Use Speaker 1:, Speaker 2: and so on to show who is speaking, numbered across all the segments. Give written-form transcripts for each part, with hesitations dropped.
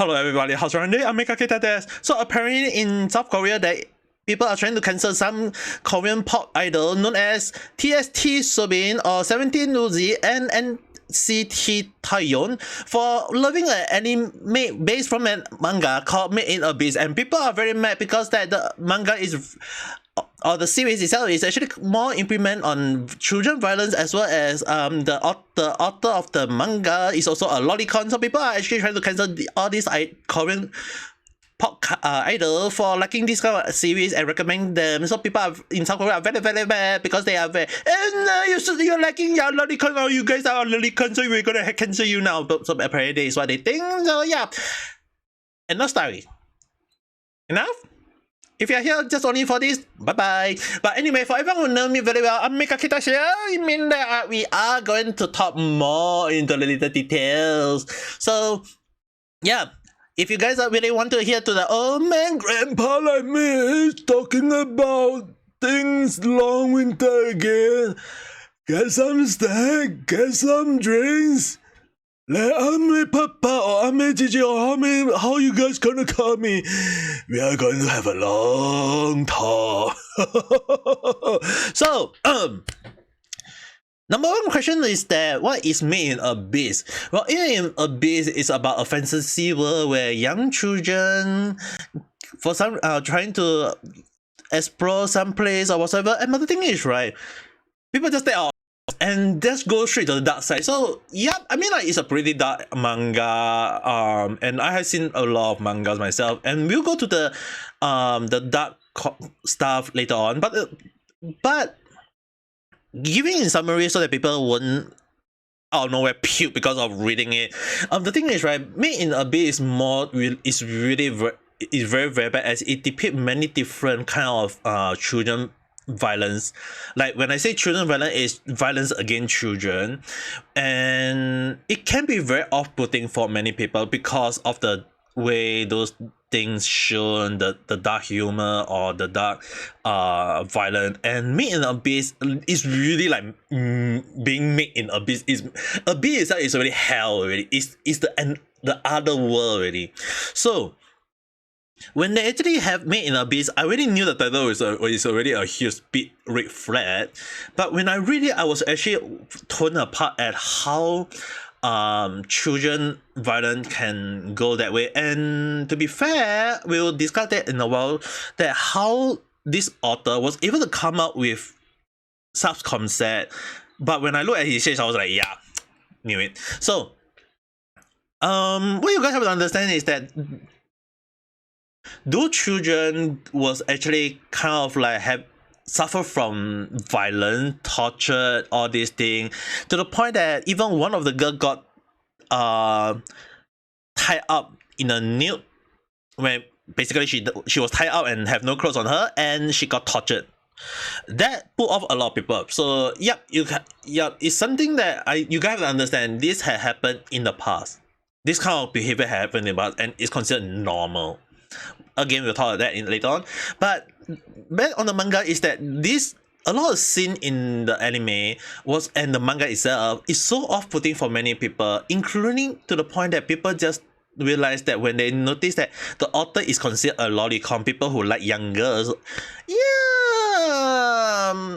Speaker 1: Hello everybody, how's your day? Ame Gakita. So apparently in South Korea, that people are trying to cancel some Korean pop idol known as TST Soobin or 17 Uzi and NCT Taeyeon for loving an anime based from a manga called Made in Abyss, and people are very mad because that the manga is or the series itself is actually more implement on children violence, as well as the author of the manga is also a lolicon. So people are actually trying to cancel all these Korean pop idol for liking this kind of series and recommend them. So people are, in South Korea, are very very bad because they are very you're liking your lolicon, or you guys are lolicon, so we're gonna cancel you now. But so apparently that is what they think. So yeah, enough story. Enough. If you're here just only for this, bye-bye. But anyway, for everyone who knows me very well, Ame Gakita here. It means that we are going to talk more into the little details. So, yeah. If you guys really want to hear to the old man grandpa like me is talking about things long winter again, get some snack, get some drinks. Let Ame Papa or Ame Gigi or Ame, how you guys gonna call me? We are going to have a long talk. So, number one question is that what is Made in Abyss? Well, in Abyss is about a fantasy world where young children, for some, trying to explore some place or whatever. And the thing is, right, people just say, oh, and just go straight to the dark side. So yeah, I mean, like, it's a pretty dark manga, and I have seen a lot of mangas myself, and we'll go to the dark stuff later on, but giving in summary so that people won't out of nowhere puke because of reading it. The thing is, right, Made in Abyss is really very bad, as it depicts many different kind of children violence. Like when I say children violence, is violence against children, and it can be very off-putting for many people because of the way those things shown, the dark humor or the dark violence. And Made in Abyss is really like being made in Abyss is Abyss is already hell already. It's the other world already. So when they actually have Made in Abyss, I already knew the title was already a huge big red flag. But when I read it, I was actually torn apart at how children violence can go that way. And to be fair, we'll discuss that in a while, that how this author was able to come up with such concept. But when I look at his shades, I was like, yeah, knew it. So what you guys have to understand is that those children was actually kind of like suffer from violence, torture, all these things, to the point that even one of the girl got tied up in a nude, where basically she was tied up and have no clothes on her, and she got tortured. That put off a lot of people. So it's something that you guys have to understand. This had happened in the past. This kind of behavior happened in the past, and it's considered normal. Again, we'll talk about that later on. But back on the manga is that a lot of scene in the anime and the manga itself is so off-putting for many people, including to the point that people just realize that when they notice that the author is considered a lolicon, people who like young girls,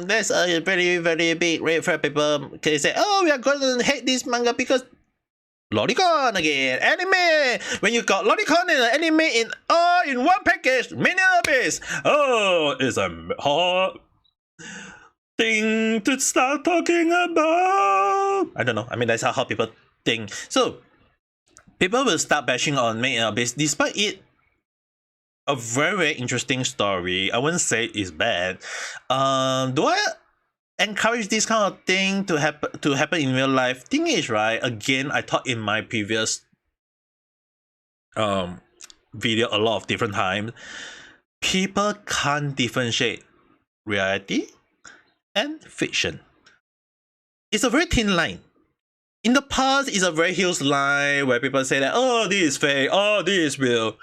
Speaker 1: there's a very very big red flag. People can say, oh, we are going to hate this manga because lolicon again, anime. When you got lolicon and anime in one package, Made in Abyss. Oh, it's a hot thing to start talking about. I don't know. I mean, that's how people think. So people will start bashing on Made in Abyss, despite it a very very interesting story. I wouldn't say it's bad. Do I encourage this kind of thing to happen in real life? Thing is, right, again, I thought in my previous video a lot of different times, people can't differentiate reality and fiction. It's a very thin line. In the past, it's a very huge line where people say that, oh, this is fake, oh, this is real.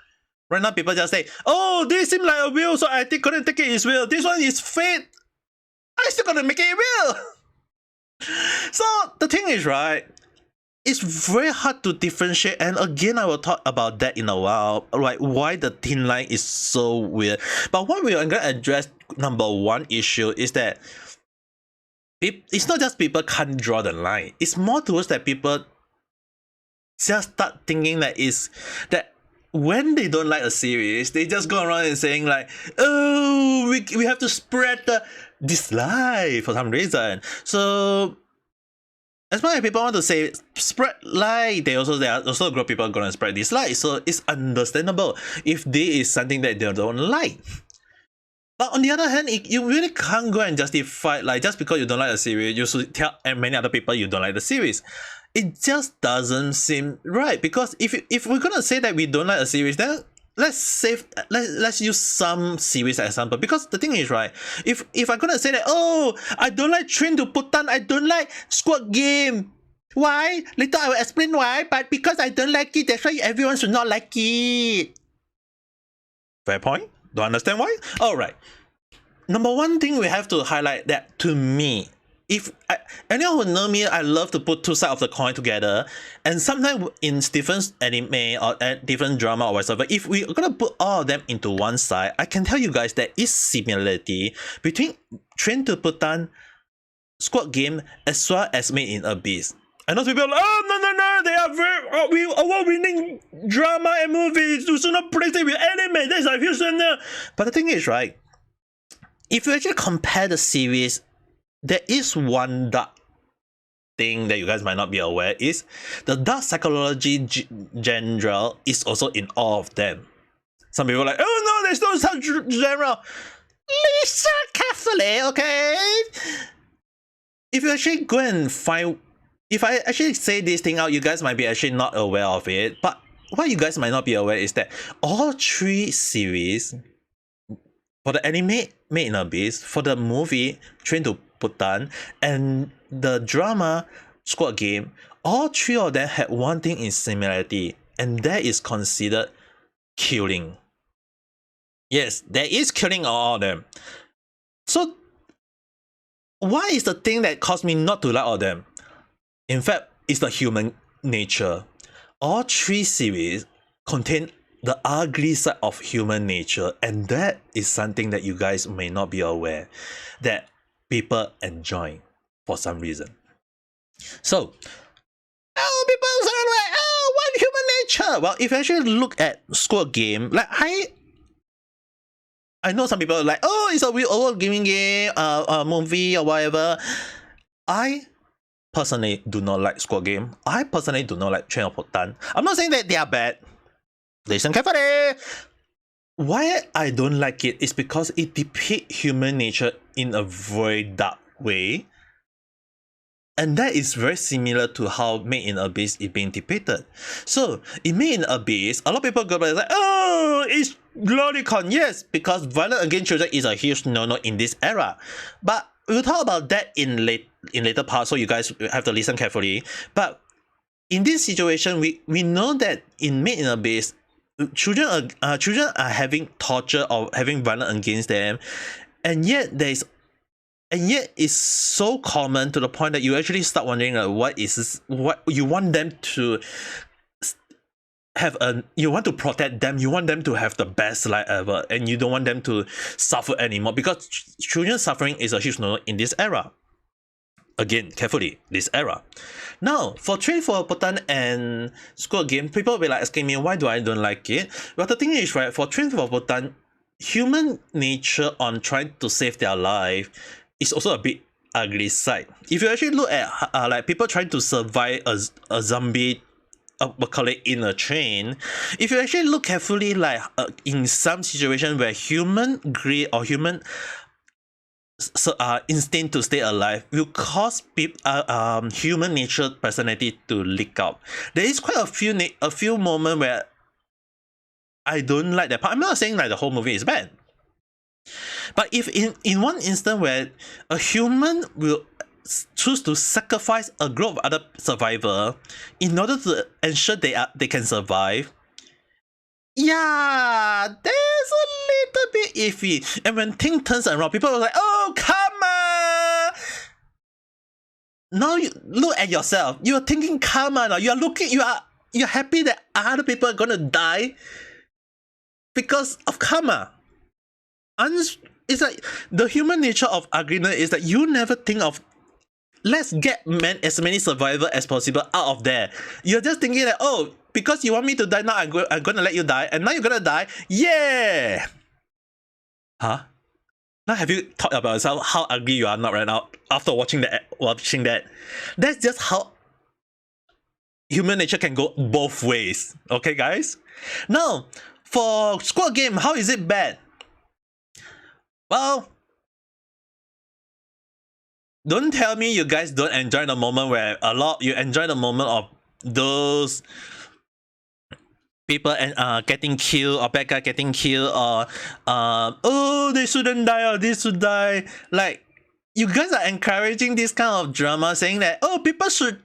Speaker 1: Right now, people just say, oh, this seems like a real, so I couldn't take it as real. This one is fake, I still gonna make it real. So the thing is, right, it's very hard to differentiate, and again I will talk about that in a while, like why the thin line is so weird. But what we are going to address, number one issue is that it's not just people can't draw the line, it's more towards that people just start thinking that is that when they don't like a series, they just go around and saying like, oh, we have to spread the dislike for some reason. So as much as people want to say spread like, there are also a group of people gonna spread dislike. So it's understandable if there is something that they don't like. But on the other hand, you really can't go and justify, like, just because you don't like a series, you should tell many other people you don't like the series. It just doesn't seem right, because if we're gonna say that we don't like a series, then let's use some series as example. Because the thing is, right, if I'm gonna say that, oh, I don't like Train to Busan, I don't like Squad Game. Why? Later I will explain why, but because I don't like it, that's why everyone should not like it. Fair point? Don't understand why? Alright. Number one thing we have to highlight that, to me, anyone who know me, I love to put two sides of the coin together, and sometimes in different anime or different drama or whatever, if we're gonna put all of them into one side, I can tell you guys there is similarity between Train to Busan, Squad Game, as well as Made in Abyss. I know people are like, oh no, they are very award-winning drama and movies. You should not place it with anime. That's a huge no. But the thing is, right, if you actually compare the series, there is one dark thing that you guys might not be aware, is the dark psychology genre is also in all of them. Some people are like, oh no, there's no such genre. Listen carefully, okay? If you actually go and find, if I actually say this thing out, you guys might be actually not aware of it. But what you guys might not be aware is that all three series, for the anime Made in Abyss, for the movie Train to Busan, and the drama Squad Game, all three of them had one thing in similarity, and that is considered killing. Yes, there is killing all of them. So what is the thing that caused me not to like all of them? In fact, it's the human nature. All three series contain the ugly side of human nature, and that is something that you guys may not be aware that people enjoy for some reason. So, people say like, oh, what human nature? Well, if you actually look at Squad Game, like I know some people are like, oh, it's a weird award giving game, movie or whatever. I personally do not like Squad Game. I personally do not like Train to Busan. I'm not saying that they are bad. Listen carefully. Why I don't like it is because it depicts human nature in a very dark way. And that is very similar to how Made in Abyss is being depicted. So, in Made in Abyss, a lot of people go back and say, oh, it's gloricon. Yes, because violence against children is a huge no-no in this era. But we'll talk about that in later parts, so you guys have to listen carefully. But in this situation, we know that in Made in Abyss, children are having torture or having violence against them, and yet it's so common to the point that you actually start wondering, what you want them to have, you want to protect them, you want them to have the best life ever, and you don't want them to suffer anymore, because children suffering is a huge no in this era. Again, carefully, this era. Now, for Train to Busan and Squad Game, people will be like asking me, why do I don't like it? Well, the thing is, right, for Train to Busan, human nature on trying to save their life is also a bit ugly side. If you actually look at like people trying to survive a zombie apocalypse in a train, if you actually look carefully, like in some situation where human greed or human instinct to stay alive will cause human nature personality to leak out. There is quite a few moments where I don't like that part. I'm not saying like the whole movie is bad, but if in one instance where a human will choose to sacrifice a group of other survivors in order to ensure they can survive, yeah, there's a little bit iffy. And when things turns around, people are like, oh, come on! now you look at yourself. You're thinking karma now. You're happy that other people are gonna die because of karma. It's like the human nature of ugliness is that you never think of, let's get as many survivors as possible out of there. You're just thinking that, oh, because you want me to die now, I'm gonna let you die, and now you're gonna die. Yeah. Huh? Now have you thought about yourself how ugly you are not right now after watching that? That's just how human nature can go both ways. Okay, guys? Now, for Squad Game, how is it bad? Well, don't tell me you guys don't enjoy the moment where you enjoy the moment of those people and getting killed, or bad guy getting killed, or oh, they shouldn't die, or they should die. Like, you guys are encouraging this kind of drama, saying that, oh, people should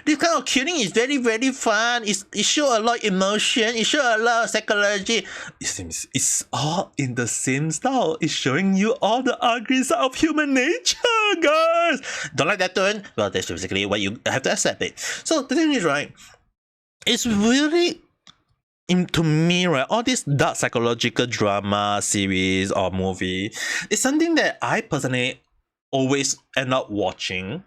Speaker 1: this kind of killing is very, very fun. It show a lot of emotion. It show a lot of psychology. It seems it's all in the same style. It's showing you all the ugly side of human nature, guys. Don't like that tone? Well, that's basically what you have to accept it. So the thing is, right, it's really, to me, right, all this dark psychological drama series or movie is something that I personally always end up watching.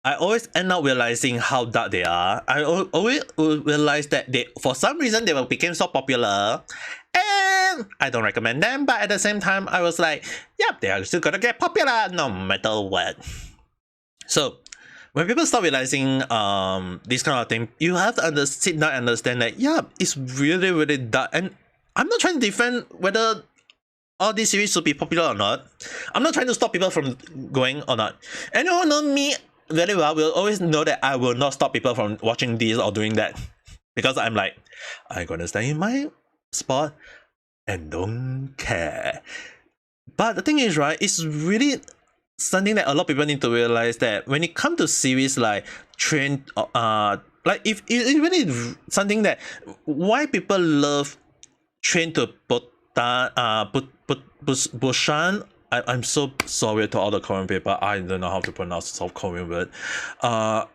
Speaker 1: I always end up realizing how dark they are. I always realize that for some reason, they became so popular, and I don't recommend them. But at the same time, I was like, yep, they are still gonna get popular no matter what. So when people start realizing this kind of thing, you have to sit down and understand that, yeah, it's really, really dark. And I'm not trying to defend whether all these series should be popular or not. I'm not trying to stop people from going or not. Anyone who knows me very well will always know that I will not stop people from watching this or doing that, because I'm like, I'm gonna stay in my spot and don't care. But the thing is, right, it's really something that a lot of people need to realize, that when it comes to series like Train, like if it's really something that why people love Train to Busan. I'm so sorry to all the Korean people. I don't know how to pronounce South Korean word. The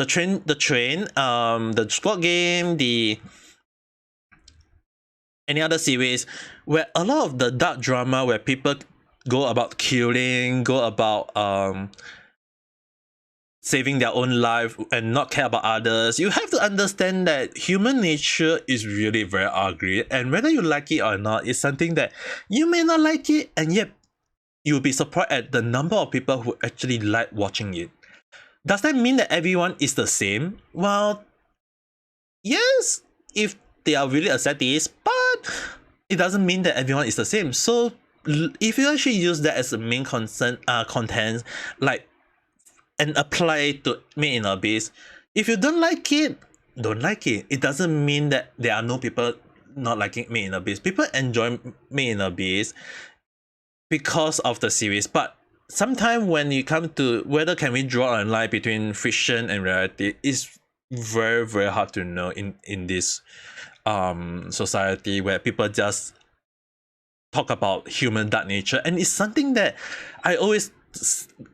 Speaker 1: train, the Squad Game, any other series where a lot of the dark drama where people go about killing, go about saving their own life and not care about others. You have to understand that human nature is really very ugly, and whether you like it or not, it's something that you may not like it, and yet you'll be surprised at the number of people who actually like watching it. Does that mean that everyone is the same? Well, yes, if they are really sadists, but it doesn't mean that everyone is the same. So if you actually use that as a main content, like, and apply it to Made in Abyss, if you don't like it, don't like it. It doesn't mean that there are no people not liking Made in Abyss. People enjoy Made in Abyss because of the series, but sometimes when you come to whether can we draw a line between fiction and reality, is very, very hard to know in this society where people just talk about human dark nature. And it's something that I always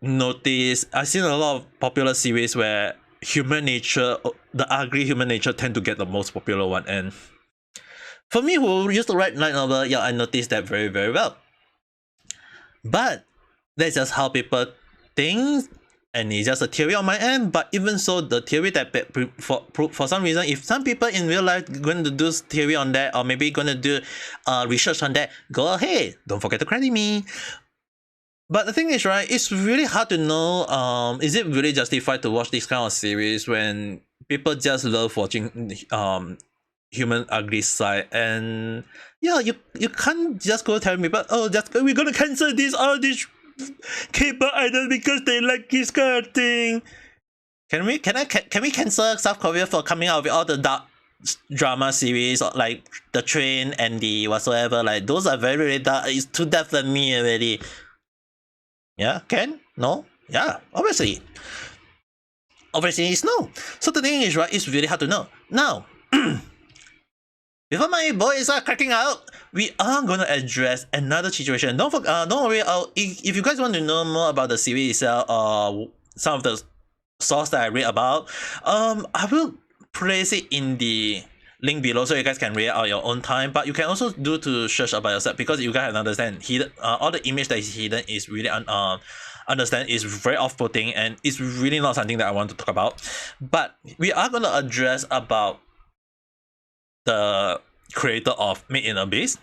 Speaker 1: notice. I've seen a lot of popular series where human nature, the ugly human nature, tend to get the most popular one. And for me, who used to write light novel, yeah, I noticed that very, very well. But that's just how people think, and it's just a theory on my end. But even so, the theory that for some reason, if some people in real life going to do theory on that, or maybe going to do research on that, go ahead. Don't forget to credit me. But the thing is, right, it's really hard to know, is it really justified to watch this kind of series when people just love watching human ugly side? And yeah, you can't just go tell people, oh, we're gonna cancel all these K-pop idols because they like this kind of thing. Can we cancel South Korea for coming out with all the dark drama series, like The Train and the whatsoever? Like, those are very, very dark. It's too dark for me already. Yeah, can? No? Yeah, obviously. Obviously it's no. So the thing is, right, it's really hard to know. Now, before my boys are cracking out, we are gonna address another situation. Don't worry. If you guys want to know more about the series itself, some of the source that I read about. I will place it in the link below so you guys can read it out your own time. But you can also do to search about yourself, because you guys have to understand hidden. All the image that is hidden is really understand is very off-putting, and it's really not something that I want to talk about. But we are gonna address about the creator of Made in Abyss,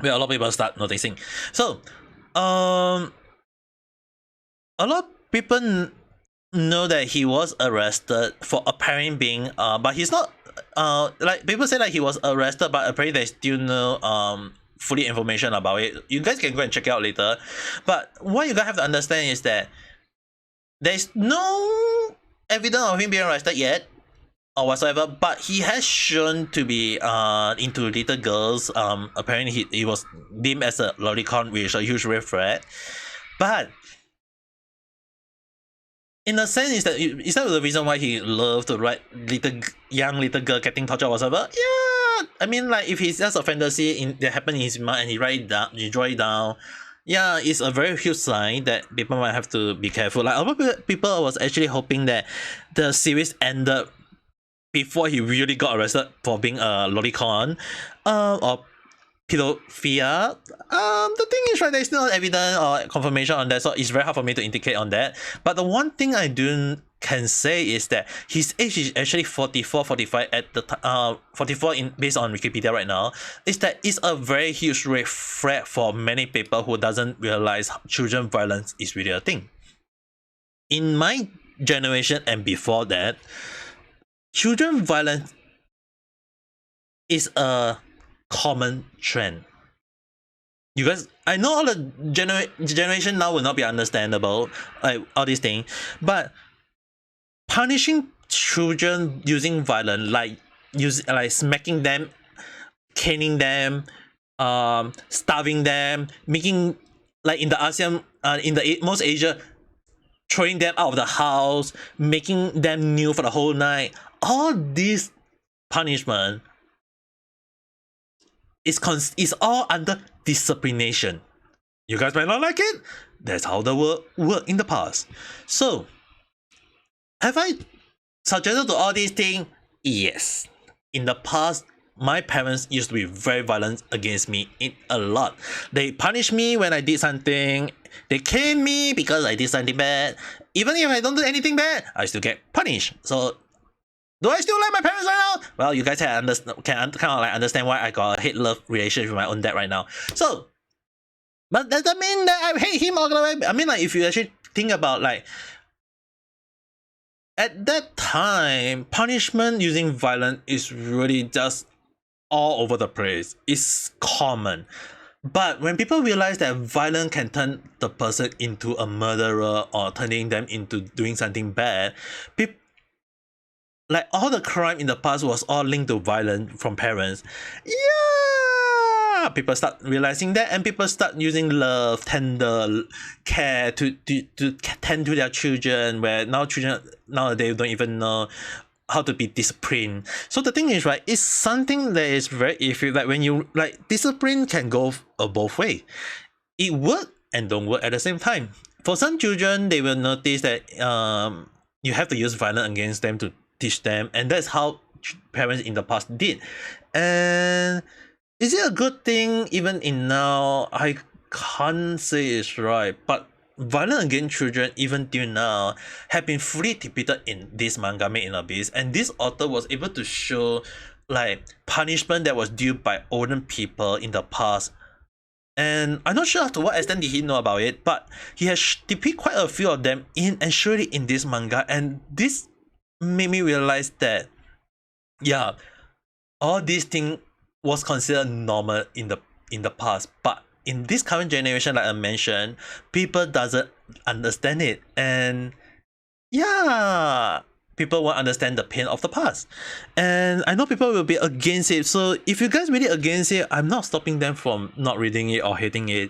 Speaker 1: where a lot of people start noticing. So, a lot of people know that he was arrested for apparently being but he's not like people say like he was arrested, but apparently there's still no fully information about it. You guys can go and check it out later. But what you guys have to understand is that there's no evidence of him being arrested yet or whatsoever, but he has shown to be into little girls. Apparently he was deemed as a lolicon, which is a huge red flag. But in a sense, is that the reason why he loved to write young little girl getting tortured or whatever? Yeah, I mean, like, if it's just a fantasy that happened in his mind and he write it down, he draw it down, yeah, it's a very huge sign that people might have to be careful. Like, a lot of people was actually hoping that the series ended before he really got arrested for being a lolicon, or pedophilia. The thing is, right, there's no evidence or confirmation on that, so it's very hard for me to indicate on that. But the one thing I can say is that his age is actually 44, 45 at the 44 based on Wikipedia right now. Is that it's a very huge red flag for many people who doesn't realize children violence is really a thing. In my generation and before that, children violence is a common trend. You guys, I know all the generation now will not be understandable, like all these things, but punishing children using violence, like smacking them, caning them, starving them, making, like in the ASEAN, in the most Asia, throwing them out of the house, making them kneel for the whole night. All this punishment is all under disciplination. You guys might not like it. That's how the world worked in the past. So, have I suggested to all these things? Yes. In the past, my parents used to be very violent against me a lot. They punished me when I did something. They cane me because I did something bad. Even if I don't do anything bad, I still get punished. So, do I still like my parents right now? Well, you guys can kind of like understand why I got a hate-love relationship with my own dad right now. So, but does that mean that I hate him all the way? I mean, like, if you actually think about, like, at that time, punishment using violence is really just all over the place. It's common. But when people realize that violence can turn the person into a murderer or turning them into doing something bad, like all the crime in the past was all linked to violence from parents. Yeah, people start realizing that, and people start using love, tender care to tend to their children, where now children nowadays don't even know how to be disciplined. So the thing is, right, it's something that is very iffy. Like, when you, like, discipline can go both ways. It work and don't work at the same time. For some children, they will notice that you have to use violence against them to teach them, and that's how parents in the past did. And is it a good thing even in now? I can't say it's right, but violence against children even till now have been fully depicted in this manga Made in Abyss, and this author was able to show like punishment that was due by older people in the past. And I'm not sure to what extent did he know about it, but he has depicted quite a few of them in and surely in this manga, and this made me realize that, yeah, all these things was considered normal in the past, but in this current generation, like I mentioned, people doesn't understand it, and yeah, people won't understand the pain of the past. And I know people will be against it, so if you guys really against it, I'm not stopping them from not reading it or hating it.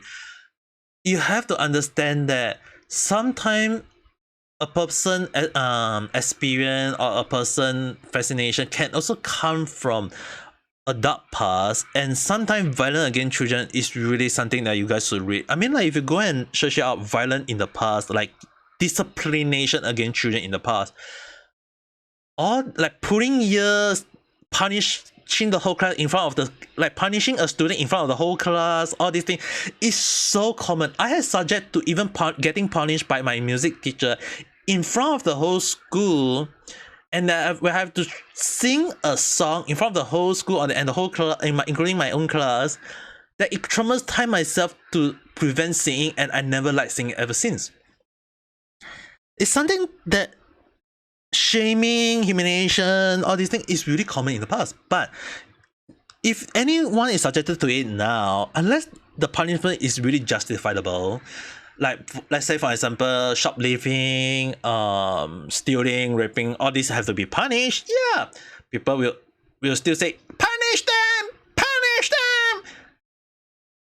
Speaker 1: You have to understand that sometimes a person experience or a person fascination can also come from a dark past, and sometimes violence against children is really something that you guys should read. I mean, like, if you go and search it out, violence in the past, like disciplination against children in the past, or like putting years, punishing the whole class in front of the, like punishing a student in front of the whole class, all these things is so common. I had subject to even getting punished by my music teacher in front of the whole school, and we have to sing a song in front of the whole school and the whole class, including my own class, that it traumatized myself to prevent singing, and I never liked singing ever since. It's something that shaming, humiliation, all these things is really common in the past. But if anyone is subjected to it now, unless the punishment is really justifiable, like let's say for example shoplifting, stealing, raping, all these have to be punished, yeah, people will still say punish them,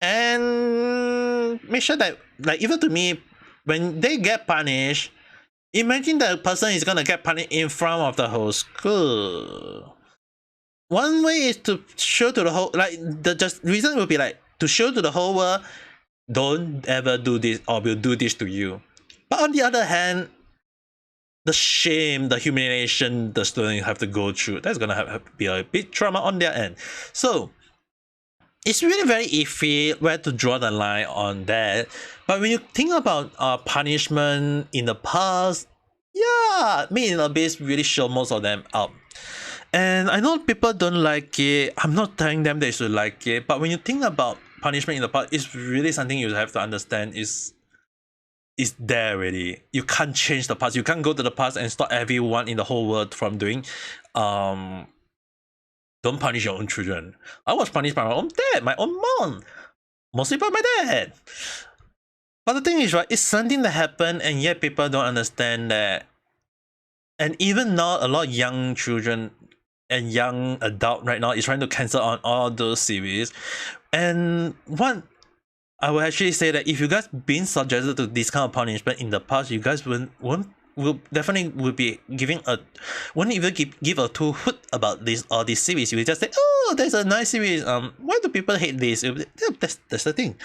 Speaker 1: and make sure that, like, even to me, when they get punished, imagine the person is gonna get punished in front of the whole school. One way is to show to the whole, like, the just reason will be like to show to the whole world, don't ever do this or we'll do this to you. But on the other hand, the shame, the humiliation the student have to go through, that's gonna be a big trauma on their end. So it's really very iffy where to draw the line on that. But when you think about punishment in the past, yeah, Me in Abyss really show most of them up. And I know people don't like it. I'm not telling them they should like it. But when you think about punishment in the past, it's really something you have to understand is there already. You can't change the past. You can't go to the past and stop everyone in the whole world from doing don't punish your own children. I was punished by my own dad, my own mom, mostly by my dad. But the thing is, right, it's something that happened, and yet people don't understand that. And even now, a lot of young children and young adult right now is trying to cancel on all those series. And what I will actually say that if you guys been subjected to this kind of punishment in the past, you guys will definitely would be giving a, won't even give a two hoot about this or this series. You will just say, oh, there's a nice series. Why do people hate this? That's the thing.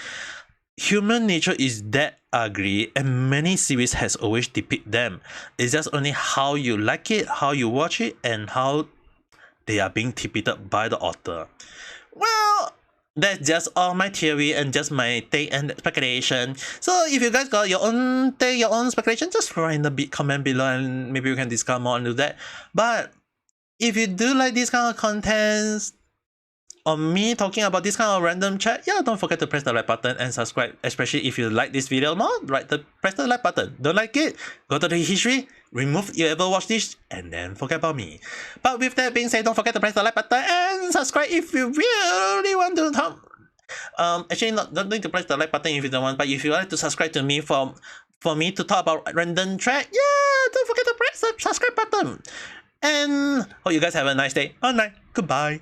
Speaker 1: Human nature is that ugly, and many series has always depicted them. It's just only how you like it, how you watch it, and how they are being depicted by the author. Well, that's just all my theory and just my take and speculation. So if you guys got your own take, your own speculation, just write in the comment below and maybe we can discuss more into that. But if you do like this kind of contents, or me talking about this kind of random chat, yeah, don't forget to press the like button and subscribe, especially if you like this video more, press the like button. Don't like it, go to the history, remove you ever watch this, and then forget about me. But with that being said, don't forget to press the like button and subscribe if you really want to talk. Actually, don't need to press the like button if you don't want, but if you like to subscribe to me for me to talk about random chat, yeah, don't forget to press the subscribe button. And hope you guys have a nice day or night. Goodbye.